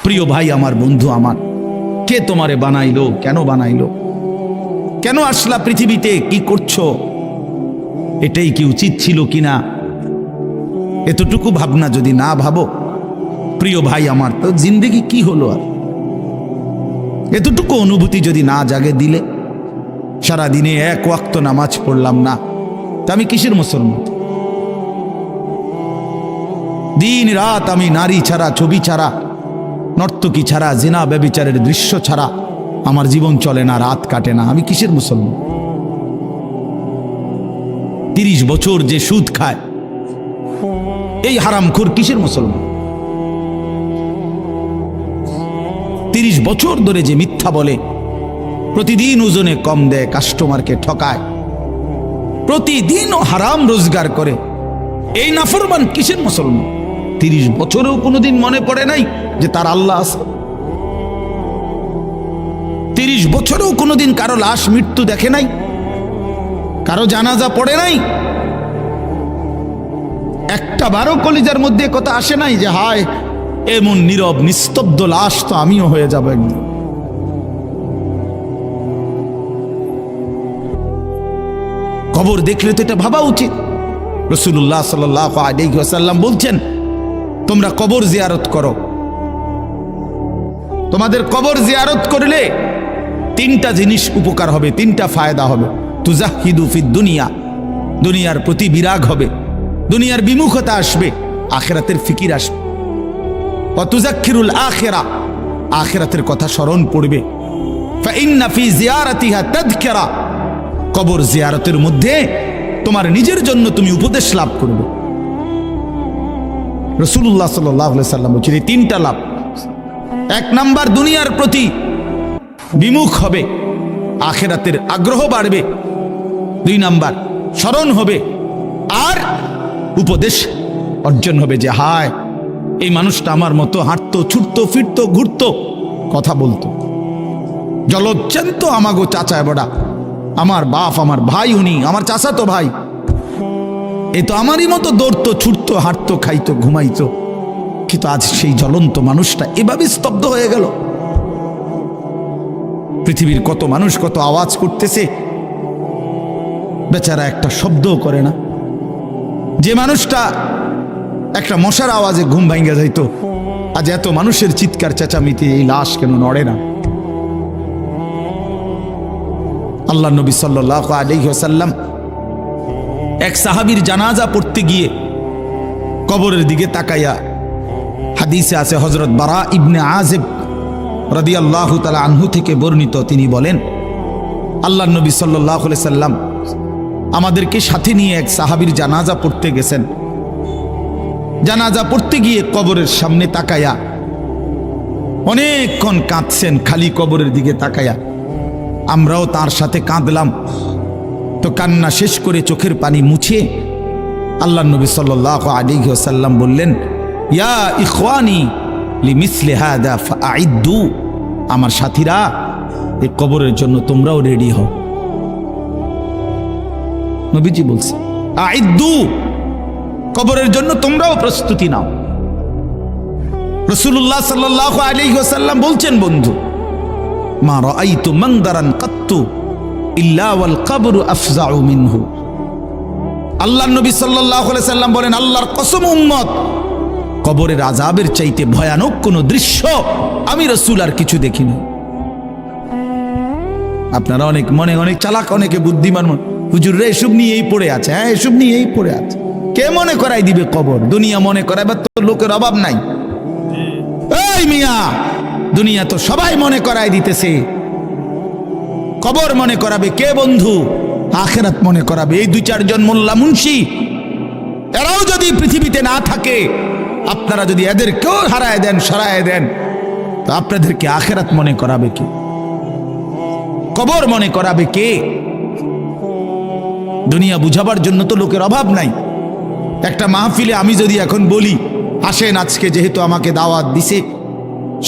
প্রিয় ভাই আমার, বন্ধু আমার, কে তোমারে বানাইলো? কেন বানাইলো? কেন আসলা পৃথিবীতে? কি করছো? এটাই কি উচিত ছিল কিনা? এতটুকু ভাবনা যদি না ভাবো, প্রিয় ভাই আমার, তো জিন্দেগি কি হলো? আর এতটুকু অনুভূতি যদি না জাগে দিলে, সারা দিনে এক ওয়াক্ত নামাজ পড়লাম না, তা আমি কিসের মুসলমান? দিন রাত আমি নারী ছাড়া, ছবি ছাড়া, নর্তকী ছাড়া, জিনা ব্যভিচারের দৃশ্য ছাড়া আমার জীবন চলে না, রাত কাটে না, আমি কিসের মুসলমান? 30 বছর যে সুদ খায়, এই হারামখোর কিসের মুসলমান? 30 বছর ধরে যে মিথ্যা বলে, প্রতিদিন ওজনে কম দেয়, কাস্টমারকে ঠকায়, প্রতিদিনও হারাম রোজগার করে, এই নাফরমান কিসের মুসলমান? 30 বছরেও কোনোদিন মনে পড়ে নাই যে তার আল্লাহ আছে? 30 বছরেও কোনোদিন কারো লাশ মৃত্যু দেখে নাই, কারো জানাজা পড়ে নাই, একটা বারো কলিজার মধ্যে কথা আসে নাই যে হায় এমন নীরব নিস্তব্ধ লাশ তো আমিও হয়ে যাব একদিন। কবর দেখলে তো এটা ভাবা উচিত। রাসূলুল্লাহ সাল্লাল্লাহু আলাইহি ওয়াসাল্লাম বলছেন, তোমরা কবর জিয়ারত করো। তোমাদের কবর জিয়ারত করলে 3টা জিনিস উপকার হবে, 3টা ফায়দা হবে। তুজাহিদু ফিদ দুনিয়া, দুনিয়ার প্রতি বিরাগ হবে, দুনিয়ার বিমুখতা আসবে, আখিরাতের ফিকির আসবে। ওয়া তুযাক্কিরুল আখিরা, আখিরাতের কথা স্মরণ পড়বে। ফাইন্না ফি জিয়ারাতিহা তাযকিরা, কবর জিয়ারতের মধ্যে তোমার নিজের জন্য তুমি উপদেশ লাভ করবে। রাসূলুল্লাহ সাল্লাল্লাহু আলাইহি ওয়াসাল্লাম বলেছেন 3টা লাভ। 1 নাম্বার, দুনিয়ার প্রতি বিমুখ হবে, আখিরাতের আগ্রহ বাড়বে। 2 নাম্বার, স্মরণ হবে, আর উপদেশ অর্জন হবে যে হায় এই মানুষটা আমার মতো হাঁটতো, ছুটতো, ফিরতো, ঘুরতো, কথা বলতো, জলজ্জান্ত আমাগো চাচা বড়া, আমার বাপ, আমার ভাই, উনি আমার চাচাতো ভাই, এ তো আমারই মতো দৌড়তো, ছুটতো, হাঁটতো, খাইতো, ঘুমাইতো, কিন্তু আজ সেই জ্বলন্ত মানুষটা এভাবে স্তব্ধ হয়ে গেল। পৃথিবীর কত মানুষ কত আওয়াজ করতেছে, বেচারা একটা শব্দও করে না। যে মানুষটা একটা মশার আওয়াজে ঘুম ভাঙ্গা যাইতো, আজ এত মানুষের চিৎকার চেঁচামেচি, এই লাশ কেন নড়ে না? আল্লাহ নবী সাল্লাল্লাহু আলাইহি ওয়াসাল্লাম এক সাহাবীর জানাজা পড়তে গিয়ে কবরের দিকে তাকাইয়া, হাদিসে আছে হযরত বারা ইবনে আযিব রাদিয়াল্লাহু তাআলা আনহু থেকে বর্ণিত, তিনি বলেন আল্লাহ নবী সাল্লাল্লাহু আলাইহি সাল্লাম আমাদেরকে সাথে নিয়ে এক সাহাবীর জানাজা পড়তে গেছেন। জানাজা পড়তে গিয়ে কবরের সামনে তাকায়া অনেকক্ষণ কাঁদছেন, খালি কবরের দিকে তাকায়া। আমরাও তার সাথে কাঁদলাম। তো কান্না শেষ করে চোখের পানি মুছে আল্লাহ নবী সাল্লাল্লাহু আলাইহি ওয়াসাল্লাম বললেন, ইয়া ইখওয়ানি লিমিসলি হাদা ফাআইদ্দু, আমার সাথীরা এই কবরের জন্য তোমরাও রেডি হও। নবীজি বলছে আইদ্দু, কবরের জন্য তোমরাও প্রস্তুতি নাও। রাসূলুল্লাহ সাল্লাল্লাহু আলাইহি ওয়াসাল্লাম বলছেন, বন্ধু, মা রাআইতু মানদারান কাত্তু ইল্লা ওয়াল কবরু আফজাউ মিনহু। আল্লাহর নবী সাল্লাল্লাহু আলাইহি ওয়াসাল্লাম বলেন, আল্লাহর কসম উম্মত, কবরের আযাবের চাইতে ভয়ানক কোন দৃশ্য আমি রাসূল আর কিছু দেখিনি। আপনারা অনেক অনেক চালাক, অনেকে বুদ্ধিমান, হুজুর রে এসব নিয়েই পড়ে আছে। হ্যাঁ, এসব নিয়েই পড়ে আছে। কে মনে করাই দিবে কবর? দুনিয়া মনে করাইবার তো লোকের অভাব নাই। এই মিয়া, দুনিয়া তো সবাই মনে করাই দিতেছে। কবর মনে করাবে কে বন্ধু? আখিরাত মনে করাবে এই 2-4 জন মোল্লা মুন্সি। এরাও যদি পৃথিবীতে না থাকে, আপনারা যদি এদেরকেও হারায় দেন, সরায় দেন, তো আপনাদেরকে আখিরাত মনে করাবে কে? কবর মনে করাবে কে? দুনিয়া বুঝাবার জন্য তো লোকের অভাব নাই। একটা মাহফিলে আমি যদি এখন বলি, আসেন আজকে যেহেতু আমাকে দাওয়াত দিছে,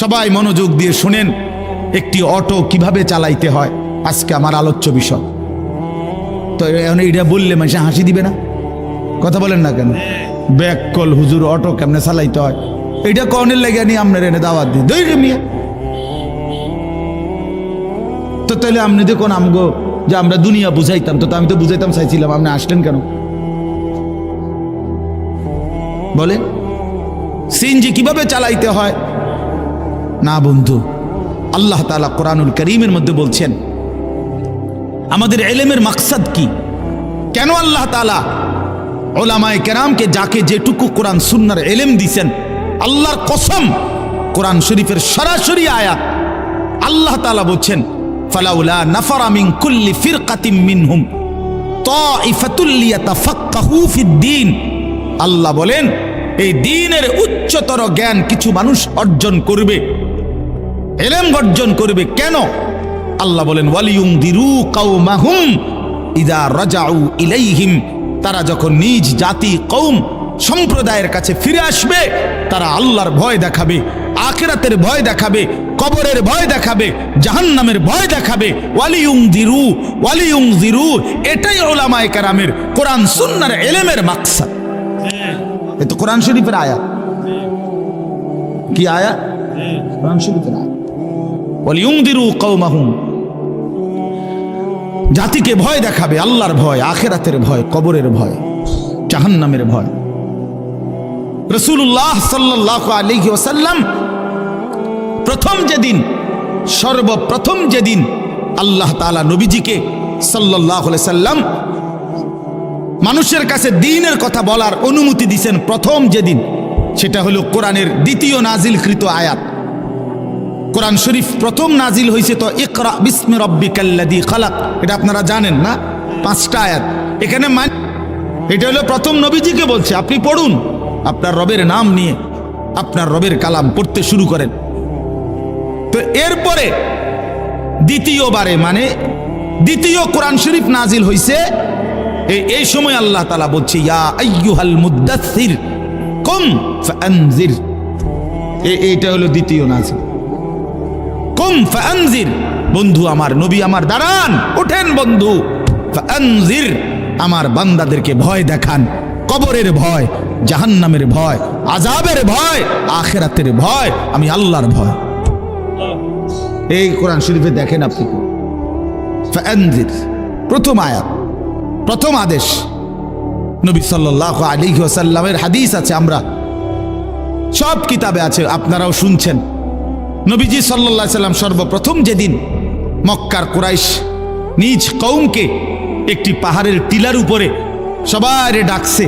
সবাই মনোযোগ দিয়ে শুনেন একটি অটো কিভাবে চালাইতে হয়, আজকে আমার আলোচ্য বিষয়। তো এটা বললে মানুষ হাসি দিবে না? কথা বলেন না কেন? ব্যাককল হুজুর, অটো কেমনে চালাইতে হয়? এটা কর্নের লেগে নিয়ে আপনার এনে দাওয়াত দিই দই মিয়া। তো তাহলে আপনি যে কোন আমগো যে আমরা দুনিয়া বুঝাইতাম, তো আমি তো বুঝাইতাম চাইছিলাম, আপনি আসলেন কেন বলেন? সিএনজি কিভাবে চালাইতে হয় না বন্ধু, আল্লাহ তাআলা কোরআনুল কারীমের মধ্যে বলছেন আমাদের ইলমের মাকসাদ কি, কেন আল্লাহ তাআলা উলামায়ে কেরামকে যাকে যেটুকু কোরআন সুন্নাহর ইলম দিয়েছেন, আল্লাহর কসম কোরআন শরীফের সরাসরি আয়াত আল্লাহ তাআলা বলছেন ফালাউলা নাফারা মিন কুল্লি ফিরকাতিম মিনহুম তাইফাতুল লিয়াতাফাক্কাহু ফিদ্দীন। আল্লাহ বলেন এই দ্বীনের উচ্চতর জ্ঞান কিছু মানুষ অর্জন করবে, ইলম অর্জন করবে। কেন? আল্লাহ বলেন ওয়ালিয়ুনদিরু কওমাহুম ইযা রাজাউ ইলাইহিম, তারা যখন নিজ জাতি কওম সম্প্রদায়ের কাছে ফিরে আসবে তারা আল্লাহর ভয় দেখাবে, আখিরাতের ভয় দেখাবে, কবরের ভয় দেখাবে, জাহান্নামের ভয় দেখাবে। ওয়ালিয়ুনদিরু এটাই উলামায়ে কেরামের কোরআন সুন্নাহর ইলমের মাকসাদ। এ তো কোরআন শরীফের আয়াত। কি আয়াত? কোরআন শরীফের আয়াত। ওয়ালিয়ুনদিরু কওমাহুম, জাতিকে ভয় দেখাবে, আল্লাহর ভয়, আখিরাতের ভয়, কবরের ভয়, জাহান্নামের ভয়। রাসূলুল্লাহ সাল্লাল্লাহু আলাইহি ওয়াসাল্লাম সর্বপ্রথম যেদিন আল্লাহ তাআলা নবীজিকে সাল্লাল্লাহু আলাইহি সাল্লাম মানুষের কাছে দ্বীনের কথা বলার অনুমতি দিয়েছেন, প্রথম যেদিন, সেটা হলো কোরআনের দ্বিতীয় নাজিলকৃত আয়াত। কোরআন শরীফ প্রথম নাজিল হয়েছে তো ইকরা বিসমি রাব্বিকাল্লাযী খালাক, এটা আপনারা জানেন না, 5টা আয়াত। এখানে এটা হলো প্রথম নবীজিকে বলছে আপনি পড়ুন, আপনার রবের নাম নিয়ে আপনার রবের কালাম পড়তে শুরু করেন। তো এরপরে দ্বিতীয়বারে মানে দ্বিতীয় কোরআন শরীফ নাজিল হয়েছে এই সময় আল্লাহ তাআলা বলছে ইয়া আইয়ুহাল মুদ্দাসসির কুম ফাআনজির। এইটা হলো দ্বিতীয় নাজিল। কুম ফাআনজির, বন্ধু আমার, নবী আমার, দাঁড়ান, ওঠেন বন্ধু, ফাআনজির, আমার বান্দাদেরকে ভয় দেখান, কবরের ভয়, জাহান্নামের ভয়, আযাবের ভয়, আখিরাতের ভয়, আমি আল্লাহর ভয়। এই কোরআন শরীফে দেখেন আপনি ফাআনজির, প্রথম আয়াত, প্রথম আদেশ। নবী সাল্লাল্লাহু আলাইহি ওয়াসাল্লামের হাদিস আছে, আমরা সব কিতাবে আছে, আপনারাও শুনছেন। নবীজি সাল্লাল্লাহু আলাইহি সাল্লাম সর্বপ্রথম যেদিন মক্কার কুরাইশ নিজ কওমকে একটি পাহাড়ের টিলার উপরে সবাইরে ডাকছে,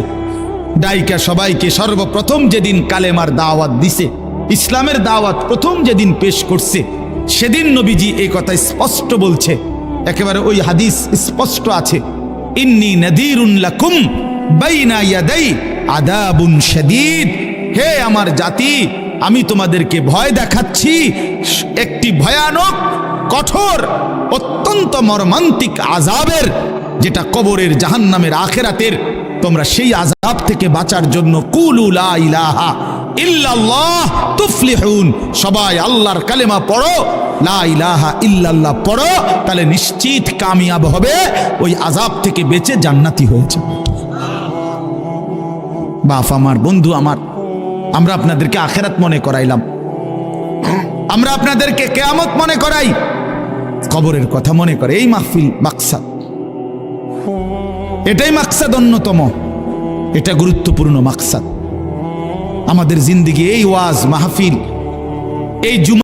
ডাইকা সবাইকে সর্বপ্রথম যেদিন কালেমার দাওয়াত দিছে, ইসলামের দাওয়াত প্রথম যেদিন পেশ করছে, সেদিন নবীজি এই কথা স্পষ্ট বলছে, একেবারে ওই হাদিস স্পষ্ট আছে, ইন্নী নাযীরুন লাকুম বাইনা ইয়াদাই আযাবুন শাদীদ, হে আমার জাতি, আমি তোমাদেরকে ভয় দেখাচ্ছি একটি ভয়ানক, কঠোর, অত্যন্ত মর্মান্তিক আযাবের, যেটা কবরের, জাহান্নামের, আখিরাতের। তোমরা সেই আযাব থেকে বাঁচার জন্য কুলু লা ইলাহা ইল্লাল্লাহ তুফলিহুন, সবাই আল্লাহর কালেমা পড়ো, লা ইলাহা ইল্লাল্লাহ পড়ো, তাহলে নিশ্চিত কামিয়াব হবে, ওই আযাব থেকে বেঁচে জান্নাতি হয়ে যাবে। বাপ আমার, বন্ধু আমার, আমরা আপনাদেরকে আখিরাত মনে করাইলাম, আমরা আপনাদেরকে কিয়ামত মনে করাই, কবরের কথা মনে করে। এই মাহফিল মাকসাদ, এটাই মাকসাদ অন্যতম, এটা গুরুত্বপূর্ণ মাকসাদ আমাদের জিন্দেগি। এই ওয়াজ মাহফিল, এই